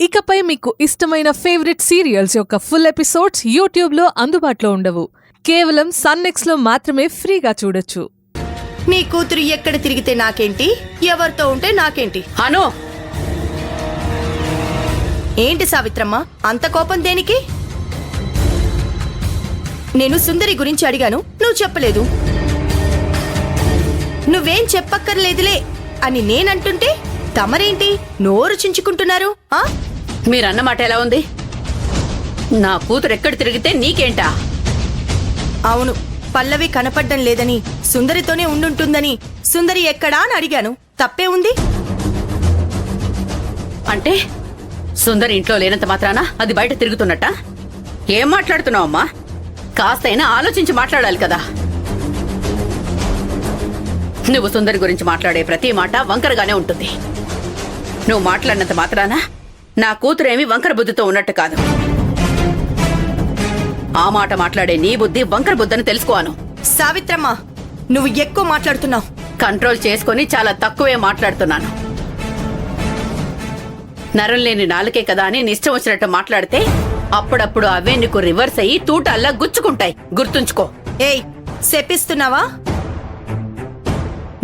ఇకపై మీకు ఇష్టమైన ఫేవరెట్ సీరియల్స్ యొక్క ఫుల్ ఎపిసోడ్స్ యూట్యూబ్లో అందుబాటులో ఉండవు. కేవలం సన్నెక్స్లో మాత్రమే ఫ్రీగా చూడొచ్చు. నీ కూతురు ఎక్కడ తిరిగితే నాకేంటి, ఎవరితో ఉంటే నాకేంటి? అను, ఏంటి సావిత్రమ్మ అంత కోపం దేనికి? నేను సుందరి గురించి అడిగాను, నువ్వు చెప్పలేదు. నువ్వేం చెప్పక్కర్లేదులే అని నేనంటుంటే తమరేంటి నోరు చించుకుంటున్నారు? మీరన్నమాట ఎలా ఉంది? నా కూతురు ఎక్కడ తిరిగితే నీకేంటా? అవును, పల్లవి కనపడ్డం లేదని సుందరితోనే ఉండుంటుందని సుందరి ఎక్కడా అని అడిగాను. తప్పే ఉంది? అంటే సుందరి ఇంట్లో లేనంత మాత్రాన అది బయట తిరుగుతున్నట్ట? ఏం మాట్లాడుతున్నావమ్మా? కాస్తైనా ఆలోచించి మాట్లాడాలి కదా. నువ్వు సుందరి గురించి మాట్లాడే ప్రతి మాట వంకరగానే ఉంటుంది. నువ్వు మాట్లాడినంత మాత్రాన నా కూతురేమి వంకర బుద్ధితో ఉన్నట్టు కాదు. ఆ మాట మాట్లాడే నీ బుద్ధి వంకర బుద్ధిని తెలుసుకోను. సావిత్రమ్మ, నువ్వు ఎక్కువ మాట్లాడుతున్నావు. కంట్రోల్ చేసుకుని చాలా తక్కువే మాట్లాడుతున్నాను. నరం లేని నాలుకే కదా అని నిష్టం వచ్చినట్టు మాట్లాడితే అప్పుడప్పుడు అవే నీకు రివర్స్ అయ్యి తూటల్లా గుచ్చుకుంటాయి. గుర్తుంచుకో. ఏయ్, శపిస్తున్నావా?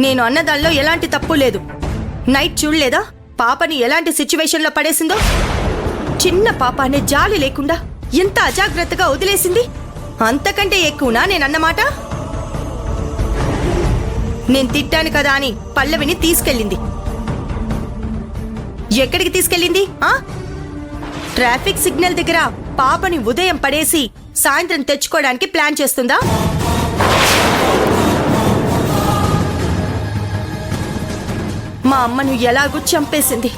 నేను అన్నదాల్లో ఎలాంటి తప్పు లేదు. నైట్ చూడలేదా పాపని ఎలాంటి సిచ్యువేషన్ లో పడేసిందో? చిన్న పాప అనే జాలి లేకుండా ఎంత అజాగ్రత్తగా వదిలేసింది. అంతకంటే ఎక్కువనా నేనన్నమాట? నేను తిట్టాను కదా అని పల్లవిని తీసుకెళ్ళింది. ఎక్కడికి తీసుకెళ్ళింది? ట్రాఫిక్ సిగ్నల్ దగ్గర పాపని ఉదయం పడేసి సాయంత్రం తెచ్చుకోవడానికి ప్లాన్ చేస్తుందా? మా అమ్మను ఎలాగూ చంపేసింది.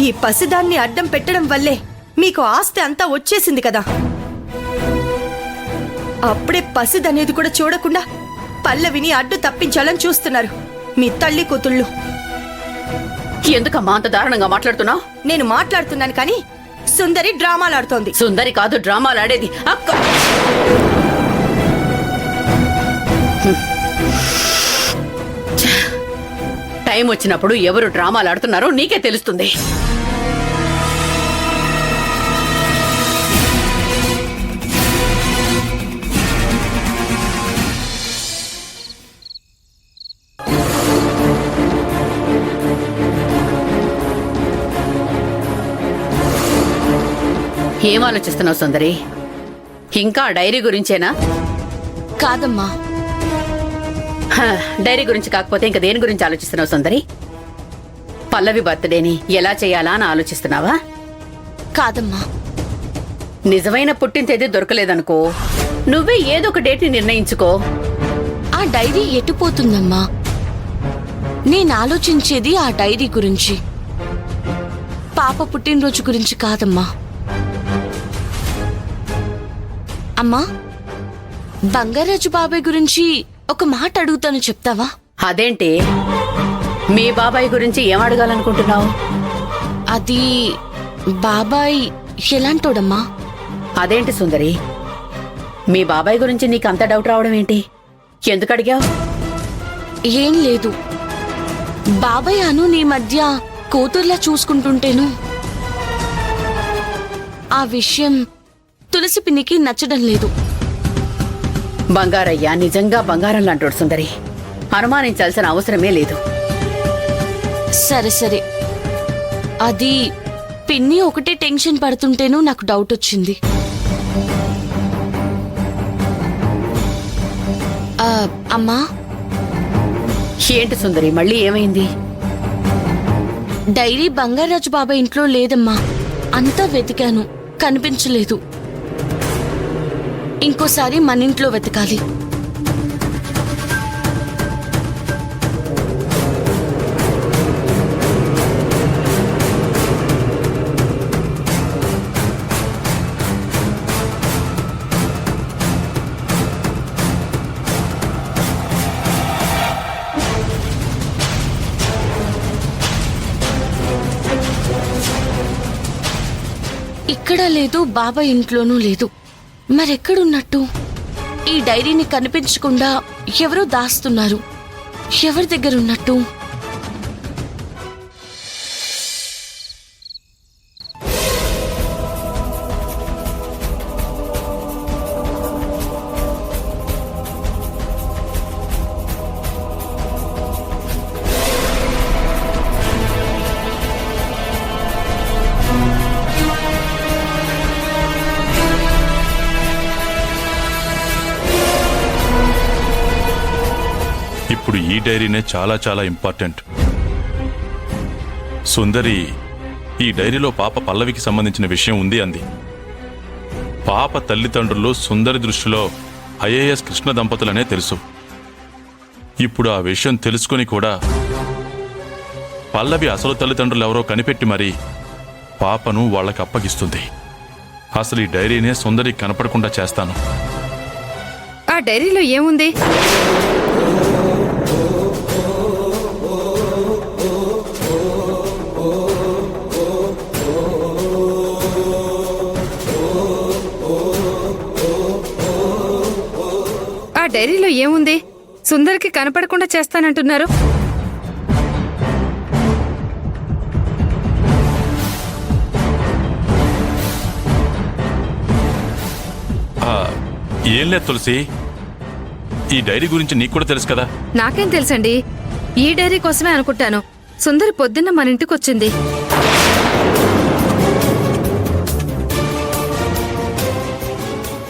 ఈ పసిదాన్ని అడ్డం పెట్టడం వల్లే మీకు ఆస్తి అంతా వచ్చేసింది కదా. అప్పుడే పసిదనేది కూడా చూడకుండా పల్లవిని అడ్డు తప్పించాలని చూస్తున్నారు మీ తల్లి కూతుళ్ళు. ఎందుకమ్మా అంత దారుణంగా మాట్లాడుతున్నావు? నేను మాట్లాడుతున్నాను కానీ సుందరి డ్రామాలాడుతోంది. సుందరి కాదు డ్రామాలాడేది, అక్క. టైం వచ్చినప్పుడు ఎవరు డ్రామాలాడుతున్నారో నీకే తెలుస్తుంది. ఏం ఆలోచిస్తున్నావు సుందరి? ఇంకా డైరీ గురించేనా? కాదమ్మా. డైరీ గురించి కాకపోతే ఇంకా దేని గురించి ఆలోచిస్తున్నావు సుందరి? పల్లవి బర్త్డేని ఎలా చేయాలా అని ఆలోచిస్తున్నావా? కాదమ్మా. నిజమైన పుట్టిన తేదీ దొరకలేదనుకో, నువ్వే ఏదో ఒక డేట్ ని నిర్ణయించుకో. ఆ డైరీ ఎటుపోతుందమ్మా? నేను ఆలోచించేది ఆ డైరీ గురించి, పాప పుట్టినరోజు గురించి కాదమ్మా. అమ్మా, బంగారాజు బాబాయ్ గురించి ఒక మాట అడుగుతాను, చెప్తావా? అదేంటి, మీ బాబాయ్ గురించి ఏం అడగాలనుకుంటున్నావు? అది బాబాయ్ ఎలాంటోడమ్మా? అదేంటి సుందరి, మీ బాబాయ్ గురించి నీకు అంత డౌట్ రావడం ఏంటి? ఎందుకు అడిగావు? ఏం లేదు, బాబాయ్ అను నీ మధ్య కూతుర్లా చూసుకుంటుంటేను ఆ విషయం తులసి పిన్నికి నచ్చడం లేదు. బంగారయ్య నిజంగా బంగారం లాంటోడు సుందరి, అనుమానించాల్సిన అవసరమే లేదు. సరే సరే, అది పిన్ని ఒకటే టెన్షన్ పడుతుంటేను నాకు డౌట్ వచ్చింది. అమ్మా. ఏంటి సుందరి, మళ్ళీ ఏమైంది? డైరీ బంగారాజు బాబాయ్ ఇంట్లో లేదమ్మా. అంతా వెతికాను, కనిపించలేదు. ఇంకోసారి మన ఇంట్లో వెతకాలి. ఇక్కడ లేదు, బాబాయ్ ఇంట్లోనూ లేదు. మరెక్కడున్నట్టు? ఈ డైరీని కనిపించకుండా ఎవరో దాస్తున్నారు. ఎవరి దగ్గర ఉన్నట్టు? డైరీనే చాలా చాలా ఇంపార్టెంట్. సుందరి ఈ డైరీలో పాప పల్లవికి సంబంధించిన విషయం ఉంది అంది. పాప తల్లిదండ్రులు సుందరి దృష్టిలో ఐఏఎస్ కృష్ణ దంపతులనే తెలుసు. ఇప్పుడు ఆ విషయం తెలుసుకుని కూడా పల్లవి అసలు తల్లిదండ్రులు ఎవరో కనిపెట్టి మరీ పాపను వాళ్ళకి అప్పగిస్తుంది. అసలు ఈ డైరీనే సుందరికి కనపడకుండా చేస్తాను. ఆ డైరీలో ఏముంది? ఆ డైరీలో ఏముంది? సుందరికి కనపడకుండా చేస్తానంటున్నారు. ఏం లేదు తులసి, ఈ డైరీ గురించి నీకు కూడా తెలుసు కదా. నాకేం తెలుసండి, ఈ డైరీ కోసమే అనుకుంటాను. సుందరి పొద్దున్న మన ఇంటికి వచ్చింది.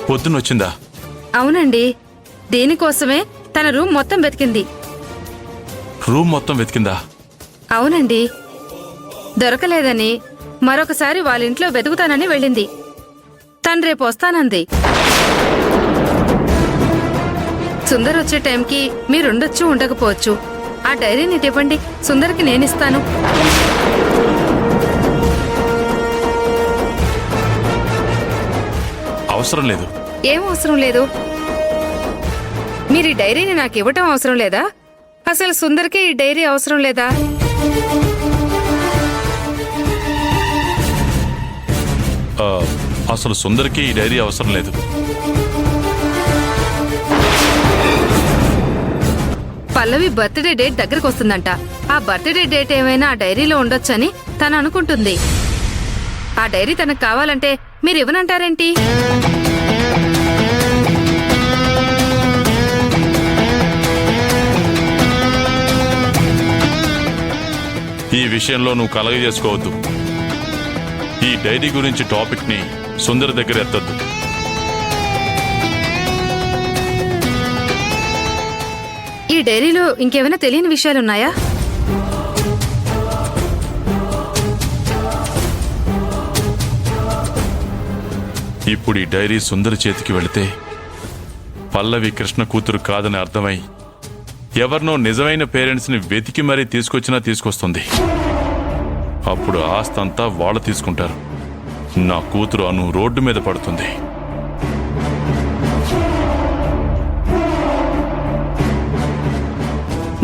పొద్దున్నొచ్చిందా? అవునండి, దీనికోసమే తన రూమ్ మొత్తం వెతికింది. రూమ్ మొత్తం వెతికిందా? అవునండి, దొరకలేదని మరొకసారి వాళ్ళ ఇంట్లో వెతుకుతానని వెళ్ళింది. తను రేపు వస్తానంది. సుందర్ వచ్చే టైంకి మీరుండొచ్చు ఉండకపోవచ్చు. ఆ డైరీని ఇవ్వండి, సుందర్కి నేనిస్తాను. అవసరం లేదు. ఏం అవసరం లేదు? మీరు ఈ డైరీని నాకు ఇవ్వటం అవసరం లేదా? అసలు సుందర్కి ఈ డైరీ అవసరం లేదా? అసలు సుందరికి ఈ డైరీ అవసరం లేదు. పల్లవి బర్త్డే డేట్ దగ్గరకు వస్తుందంట. ఆ బర్త్డే డేట్ ఏమైనా ఆ డైరీలో ఉండొచ్చని తను అనుకుంటుంది. ఆ డైరీ తనకు కావాలంటే మీరు ఇవ్వనంటారేంటి? ఈ విషయంలో నువ్వు కలగ చేసుకోవద్దు. ఈ డైరీ గురించి టాపిక్ ని సుందర్ దగ్గర ఎత్తద్దు. ఈ డైరీలో ఇంకేమైనా తెలియని విషయాలున్నాయా? ఇప్పుడు ఈ డైరీ సుందర్ చేతికి వెళితే పల్లవి కృష్ణ కూతురు కాదని అర్థమై ఎవరినో నిజమైన పేరెంట్స్ని వెతికి మరీ తీసుకొచ్చినా తీసుకొస్తుంది. అప్పుడు ఆస్తంతా వాళ్ళు తీసుకుంటారు. నా కూతురు అను రోడ్డు మీద పడుతుంది.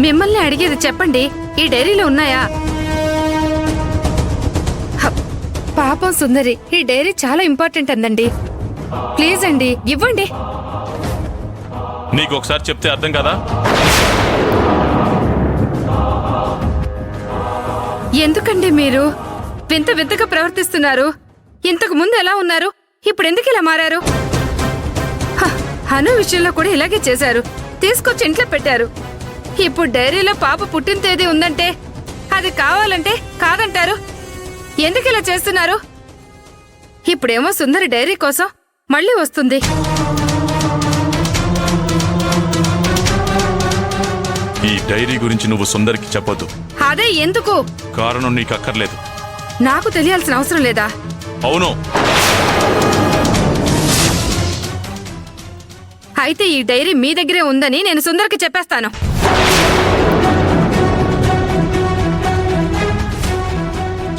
మిమ్మల్ని అడిగేది చెప్పండి, ఈ డైరీలో ఉన్నాయా? పాపం సుందరి, ఈ డైరీ చాలా ఇంపార్టెంట్ అందండి. ప్లీజ్ అండి, ఇవ్వండి. నీకు ఒకసారి చెప్తే అర్థం కదా? ఎందుకండి మీరు వింత వింతగా ప్రవర్తిస్తున్నారు? ఇంతకు ముందు ఎలా ఉన్నారు, ఇప్పుడు ఎందుకు ఇలా మారారు? అను విషయంలో కూడా ఇలాగే చేశారు. తీసుకొచ్చి ఇంట్లో పెట్టారు. ఇప్పుడు డైరీలో పాప పుట్టిన తేదీ ఉందంటే అది కావాలంటే కాదంటారు. ఎందుకు ఇలా చేస్తున్నారు? ఇప్పుడేమో సుందరి డైరీ కోసం మళ్ళీ వస్తుంది. ఈ డైరీ గురించి నువ్వు సుందరికి చెప్పొద్దు. అదే ఎందుకు? కారణం నీకు అక్కర్లేదు. నాకు తెలియాల్సిన అవసరం లేదా? అవును. అయితే ఈ డైరీ మీ దగ్గరే ఉందని నేను సుందర్కి చెప్పేస్తాను.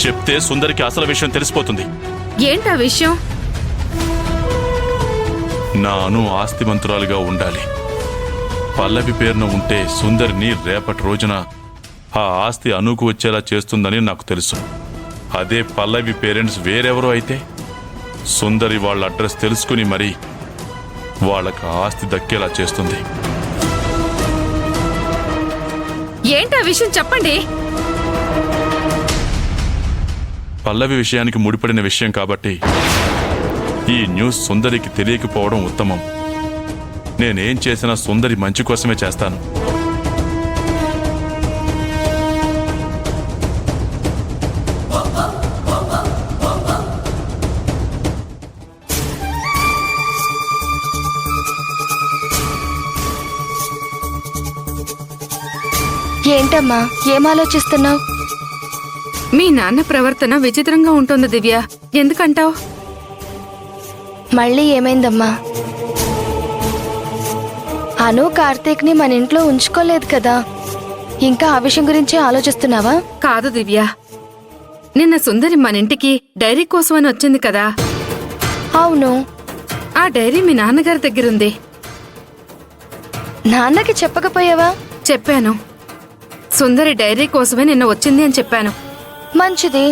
చెప్తే సుందరికి అసలు విషయం తెలిసిపోతుంది. ఏంటా విషయం? నా అను ఆస్తిమంతురాలుగా ఉండాలి. పల్లవి పేరున ఉంటే సుందరిని రేపటి రోజున ఆ ఆస్తి అనుకు వచ్చేలా చేస్తుందని నాకు తెలుసు. అదే పల్లవి పేరెంట్స్ వేరెవరో అయితే సుందరి వాళ్ళ అడ్రస్ తెలుసుకుని మరీ వాళ్ళకి ఆస్తి దక్కేలా చేస్తుంది. ఏంటా విషయం చెప్పండి. పల్లవి విషయానికి ముడిపడిన విషయం కాబట్టి ఈ న్యూస్ సుందరికి తెలియకపోవడం ఉత్తమం. నేనేం చేసినా సుందరి మంచి కోసమే చేస్తాను. ఏంటమ్మా ఏం ఆలోచిస్తున్నావు? మీ నాన్న ప్రవర్తన విచిత్రంగా ఉంటుంది దివ్య. ఎందుకంటావు? మళ్ళీ ఏమైందమ్మా? అను కార్తీక్ని మన ఇంట్లో ఉంచుకోలేదు కదా, ఇంకా ఆ విషయం గురించి ఆలోచిస్తున్నావా? కాదు దివ్య, నిన్న సుందరి మన ఇంటికి డైరీ కోసమని వచ్చింది కదా. అవును. ఆ డైరీ మీ నాన్నగారి దగ్గరుంది. నాన్నకి చెప్పకపోయావా? చెప్పాను. సుందరి డైరీ కోసమే నిన్న వచ్చింది అని చెప్పాను. మంచిది.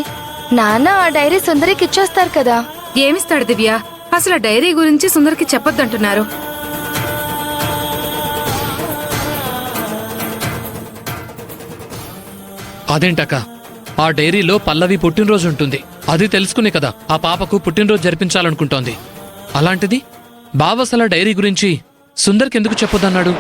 నాన్న ఆ డైరీ సుందరికి ఇచ్చేస్తారు కదా. ఏమిస్తాడు దివ్య? అసలు ఆ డైరీ గురించి సుందరికి చెప్పొద్దంటున్నారు. అదేంటక్క, ఆ డైరీలో పల్లవి పుట్టినరోజు ఉంటుంది. అది తెలుసుకునే కదా ఆ పాపకు పుట్టినరోజు జరిపించాలనుకుంటోంది. అలాంటిది బావసల డైరీ గురించి సుందర్కి ఎందుకు చెప్పొద్దన్నాడు?